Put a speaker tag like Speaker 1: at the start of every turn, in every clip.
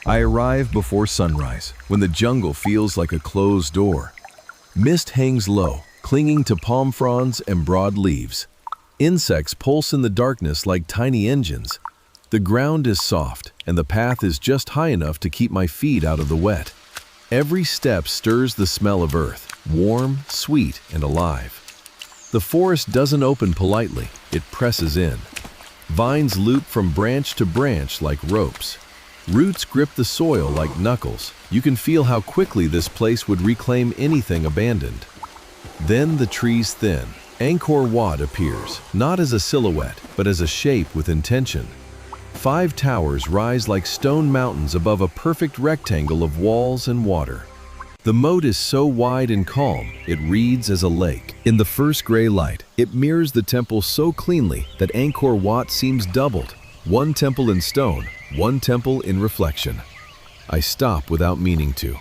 Speaker 1: I arrive before sunrise, when the jungle feels like a closed door. Mist hangs low, clinging to palm fronds and broad leaves. Insects pulse in the darkness like tiny engines. The ground is soft, and the path is just high enough to keep my feet out of the wet. Every step stirs the smell of earth, warm, sweet, and alive. The forest doesn't open politely, it presses in. Vines loop from branch to branch like ropes. Roots grip the soil like knuckles. You can feel how quickly this place would reclaim anything abandoned. Then the trees thin. Angkor Wat appears, not as a silhouette, but as a shape with intention. 5 towers rise like stone mountains above a perfect rectangle of walls and water. The moat is so wide and calm, it reads as a lake. In the first gray light, it mirrors the temple so cleanly that Angkor Wat seems doubled. 1 temple in stone, 1 temple in reflection. I stop without meaning to.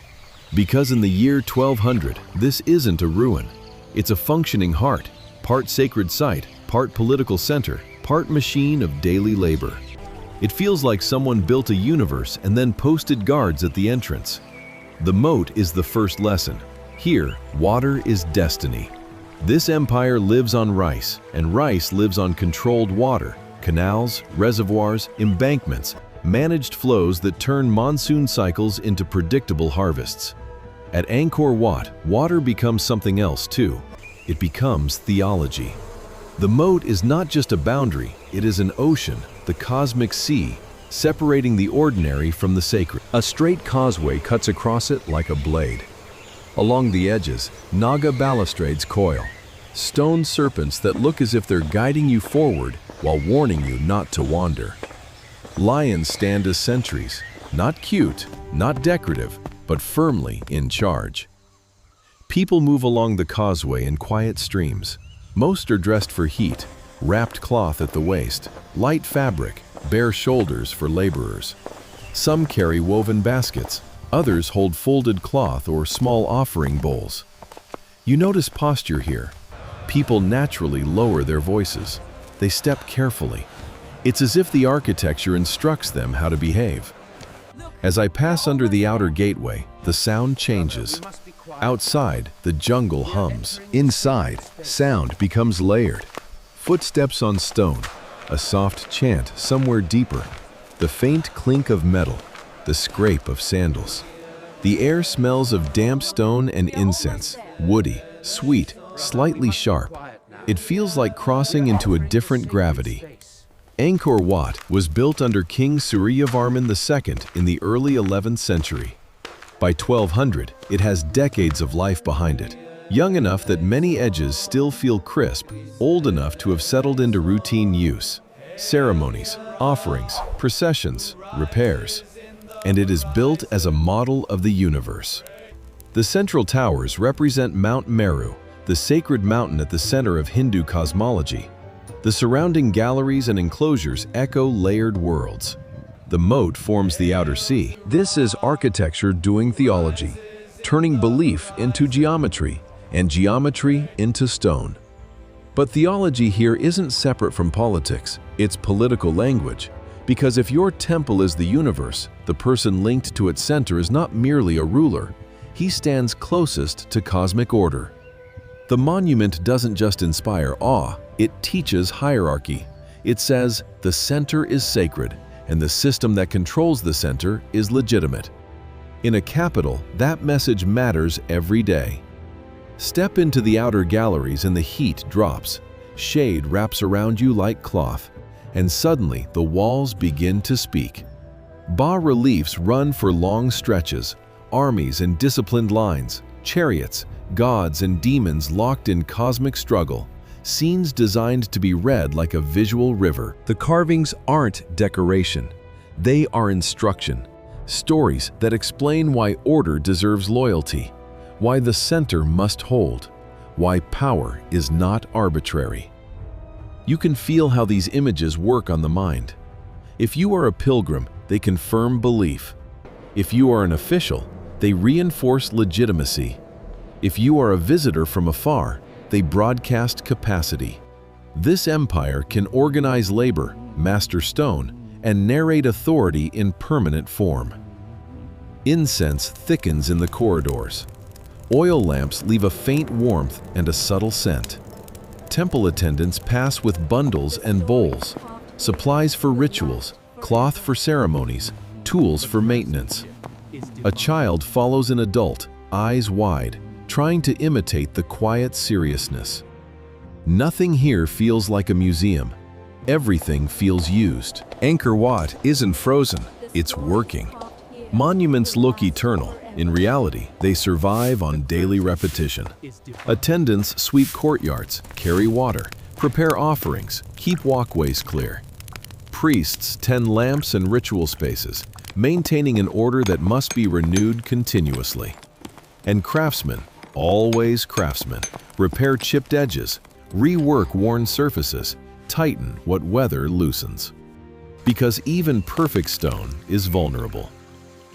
Speaker 1: Because in the year 1200, this isn't a ruin. It's a functioning heart, part sacred site, part political center, part machine of daily labor. It feels like someone built a universe and then posted guards at the entrance. The moat is the first lesson. Here, water is destiny. This empire lives on rice, and rice lives on controlled water, canals, reservoirs, embankments, managed flows that turn monsoon cycles into predictable harvests. At Angkor Wat, water becomes something else too. It becomes theology. The moat is not just a boundary, it is an ocean, the cosmic sea, separating the ordinary from the sacred. A straight causeway cuts across it like a blade. Along the edges, Naga balustrades coil, stone serpents that look as if they're guiding you forward while warning you not to wander. Lions stand as sentries, not cute, not decorative, but firmly in charge. People move along the causeway in quiet streams. Most are dressed for heat, wrapped cloth at the waist, light fabric, bare shoulders for laborers. Some carry woven baskets, others hold folded cloth or small offering bowls. You notice posture here. People naturally lower their voices. They step carefully. It's as if the architecture instructs them how to behave. As I pass under the outer gateway, the sound changes. Outside, the jungle hums. Inside, sound becomes layered. Footsteps on stone, a soft chant somewhere deeper, the faint clink of metal, the scrape of sandals. The air smells of damp stone and incense, woody, sweet, slightly sharp. It feels like crossing into a different gravity. Angkor Wat was built under King Suryavarman II in the early 11th century. By 1200, it has decades of life behind it. Young enough that many edges still feel crisp, old enough to have settled into routine use. Ceremonies, offerings, processions, repairs. And it is built as a model of the universe. The central towers represent Mount Meru, the sacred mountain at the center of Hindu cosmology. The surrounding galleries and enclosures echo layered worlds. The moat forms the outer sea. This is architecture doing theology, turning belief into geometry, and geometry into stone. But theology here isn't separate from politics, it's political language. Because if your temple is the universe, the person linked to its center is not merely a ruler, he stands closest to cosmic order. The monument doesn't just inspire awe, it teaches hierarchy. It says, the center is sacred, and the system that controls the center is legitimate. In a capital, that message matters every day. Step into the outer galleries and the heat drops. Shade wraps around you like cloth, and suddenly the walls begin to speak. Bas-reliefs run for long stretches, armies in disciplined lines, chariots, gods and demons locked in cosmic struggle, scenes designed to be read like a visual river. The carvings aren't decoration, they are instruction, stories that explain why order deserves loyalty, why the center must hold, why power is not arbitrary. You can feel how these images work on the mind. If you are a pilgrim, they confirm belief. If you are an official, they reinforce legitimacy. If you are a visitor from afar, they broadcast capacity. This empire can organize labor, master stone, and narrate authority in permanent form. Incense thickens in the corridors. Oil lamps leave a faint warmth and a subtle scent. Temple attendants pass with bundles and bowls, supplies for rituals, cloth for ceremonies, tools for maintenance. A child follows an adult, eyes wide, trying to imitate the quiet seriousness. Nothing here feels like a museum. Everything feels used. Angkor Wat isn't frozen, it's working. Monuments look eternal. In reality, they survive on daily repetition. Attendants sweep courtyards, carry water, prepare offerings, keep walkways clear. Priests tend lamps and ritual spaces, maintaining an order that must be renewed continuously. And craftsmen, always craftsmen, repair chipped edges, rework worn surfaces, tighten what weather loosens. Because even perfect stone is vulnerable.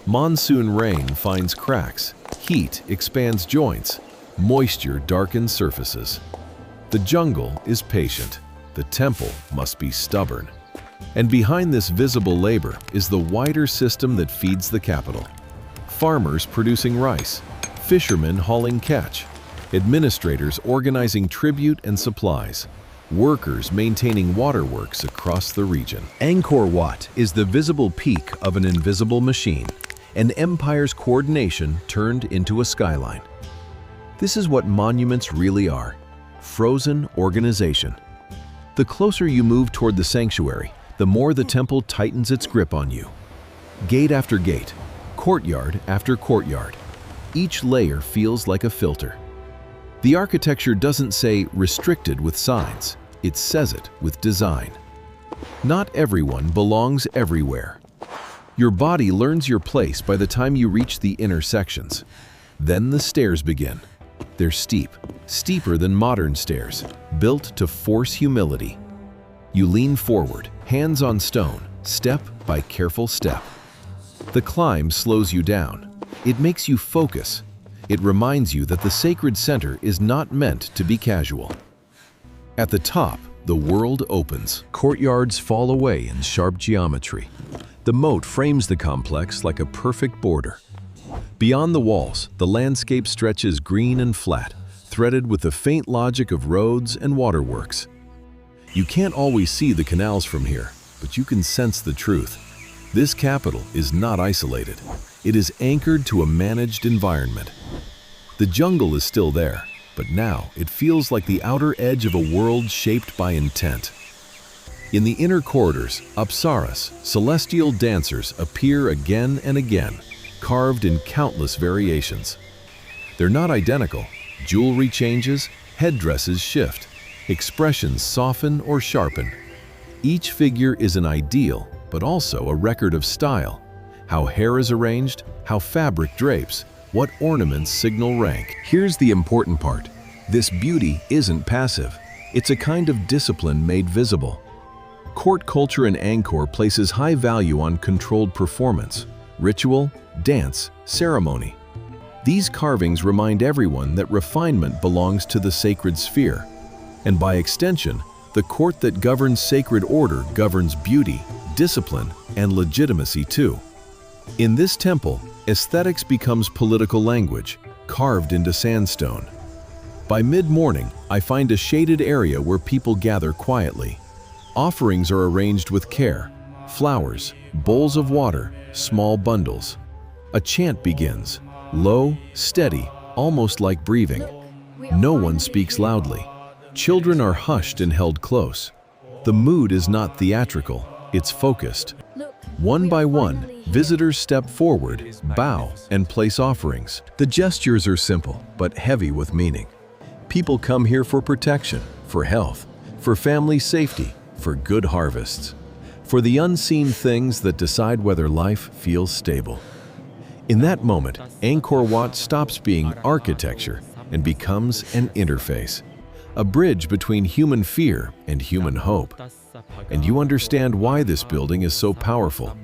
Speaker 1: Monsoon rain finds cracks, heat expands joints, moisture darkens surfaces. The jungle is patient, the temple must be stubborn. And behind this visible labor is the wider system that feeds the capital. Farmers producing rice, fishermen hauling catch, administrators organizing tribute and supplies, workers maintaining waterworks across the region. Angkor Wat is the visible peak of an invisible machine, an empire's coordination turned into a skyline. This is what monuments really are, frozen organization. The closer you move toward the sanctuary, the more the temple tightens its grip on you. Gate after gate, courtyard after courtyard, each layer feels like a filter. The architecture doesn't say restricted with signs, it says it with design. Not everyone belongs everywhere. Your body learns your place by the time you reach the inner sections. Then the stairs begin. They're steep, steeper than modern stairs, built to force humility. You lean forward, hands on stone, step by careful step. The climb slows you down. It makes you focus. It reminds you that the sacred center is not meant to be casual. At the top, the world opens. Courtyards fall away in sharp geometry. The moat frames the complex like a perfect border. Beyond the walls, the landscape stretches green and flat, threaded with the faint logic of roads and waterworks. You can't always see the canals from here, but you can sense the truth. This capital is not isolated. It is anchored to a managed environment. The jungle is still there, but now it feels like the outer edge of a world shaped by intent. In the inner corridors, apsaras, celestial dancers, appear again and again, carved in countless variations. They're not identical. Jewelry changes, headdresses shift, expressions soften or sharpen. Each figure is an ideal, but also a record of style. How hair is arranged, how fabric drapes, what ornaments signal rank. Here's the important part. This beauty isn't passive. It's a kind of discipline made visible. Court culture in Angkor places high value on controlled performance, ritual, dance, ceremony. These carvings remind everyone that refinement belongs to the sacred sphere, and by extension, the court that governs sacred order governs beauty, discipline, and legitimacy too. In this temple, aesthetics becomes political language, carved into sandstone. By mid-morning, I find a shaded area where people gather quietly. Offerings are arranged with care, flowers, bowls of water, small bundles. A chant begins, low, steady, almost like breathing. No one speaks loudly. Children are hushed and held close. The mood is not theatrical, it's focused. One by one, visitors step forward, bow, and place offerings. The gestures are simple, but heavy with meaning. People come here for protection, for health, for family safety, for good harvests, for the unseen things that decide whether life feels stable. In that moment, Angkor Wat stops being architecture and becomes an interface, a bridge between human fear and human hope. And you understand why this building is so powerful.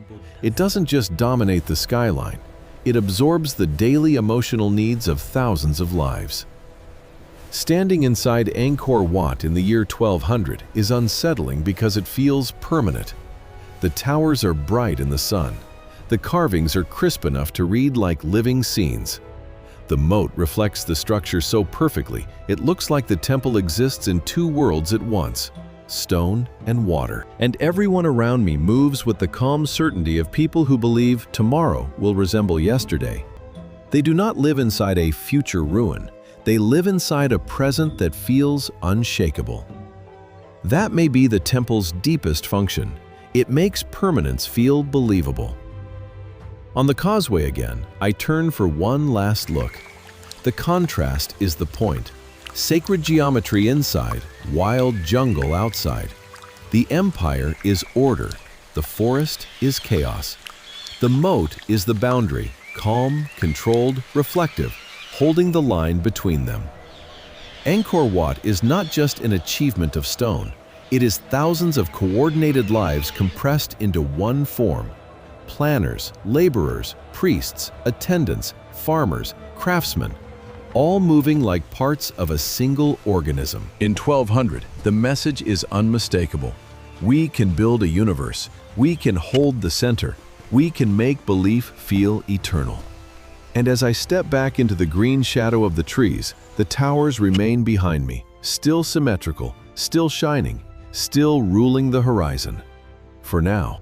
Speaker 1: It doesn't just dominate the skyline, it absorbs the daily emotional needs of thousands of lives. Standing inside Angkor Wat in the year 1200 is unsettling because it feels permanent. The towers are bright in the sun. The carvings are crisp enough to read like living scenes. The moat reflects the structure so perfectly, it looks like the temple exists in two worlds at once, stone and water. And everyone around me moves with the calm certainty of people who believe tomorrow will resemble yesterday. They do not live inside a future ruin. They live inside a present that feels unshakable. That may be the temple's deepest function. It makes permanence feel believable. On the causeway again, I turn for one last look. The contrast is the point. Sacred geometry inside, wild jungle outside. The empire is order. The forest is chaos. The moat is the boundary, calm, controlled, reflective, holding the line between them. Angkor Wat is not just an achievement of stone. It is thousands of coordinated lives compressed into one form. Planners, laborers, priests, attendants, farmers, craftsmen, all moving like parts of a single organism. In 1200, the message is unmistakable. We can build a universe. We can hold the center. We can make belief feel eternal. And as I step back into the green shadow of the trees, the towers remain behind me, still symmetrical, still shining, still ruling the horizon. For now.